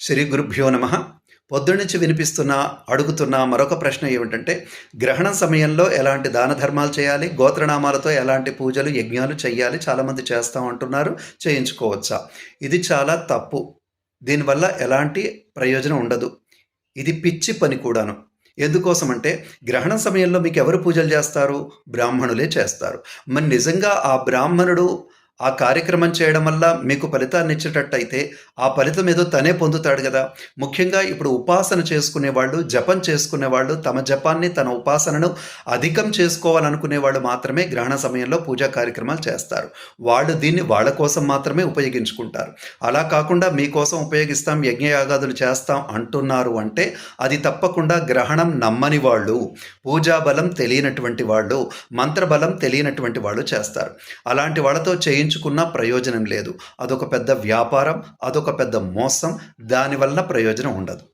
శ్రీ గురుభ్యో నమ. పొద్దున్నుంచి అడుగుతున్న మరొక ప్రశ్న ఏమిటంటే, గ్రహణం సమయంలో ఎలాంటి దాన ధర్మాలు చేయాలి, గోత్రనామాలతో ఎలాంటి పూజలు యజ్ఞాలు చేయాలి, చాలామంది చేస్తాం అంటున్నారు, చేయించుకోవచ్చా? ఇది చాలా తప్పు. దీనివల్ల ఎలాంటి ప్రయోజనం ఉండదు. ఇది పిచ్చి పని కూడాను. ఎందుకోసమంటే, గ్రహణం సమయంలో మీకు ఎవరు పూజలు చేస్తారు? బ్రాహ్మణులే చేస్తారు. మరి నిజంగా ఆ బ్రాహ్మణుడు ఆ కార్యక్రమం చేయడం వల్ల మీకు ఫలితాన్ని ఇచ్చేటట్టయితే ఆ ఫలితం ఏదో తనే పొందుతాడు కదా. ముఖ్యంగా ఇప్పుడు ఉపాసన చేసుకునేవాళ్ళు, జపం చేసుకునేవాళ్ళు, తమ జపాన్ని, తన ఉపాసనను అధికం చేసుకోవాలనుకునే వాళ్ళు మాత్రమే గ్రహణ సమయంలో పూజా కార్యక్రమాలు చేస్తారు. వాళ్ళు దీన్ని వాళ్ళ కోసం మాత్రమే ఉపయోగించుకుంటారు. అలా కాకుండా మీకోసం ఉపయోగిస్తాం, యజ్ఞయాగాదులు చేస్తాం అంటున్నారు అంటే అది తప్పకుండా గ్రహణం నమ్మని వాళ్ళు, పూజా బలం తెలియనటువంటి వాళ్ళు, మంత్రబలం తెలియనటువంటి వాళ్ళు చేస్తారు. అలాంటి వాళ్ళతో చేయించుకున్న ప్రయోజనం లేదు. అదొక పెద్ద వ్యాపారం, అదొక పెద్ద మోసం. దానివల్ల ప్రయోజనం ఉండదు.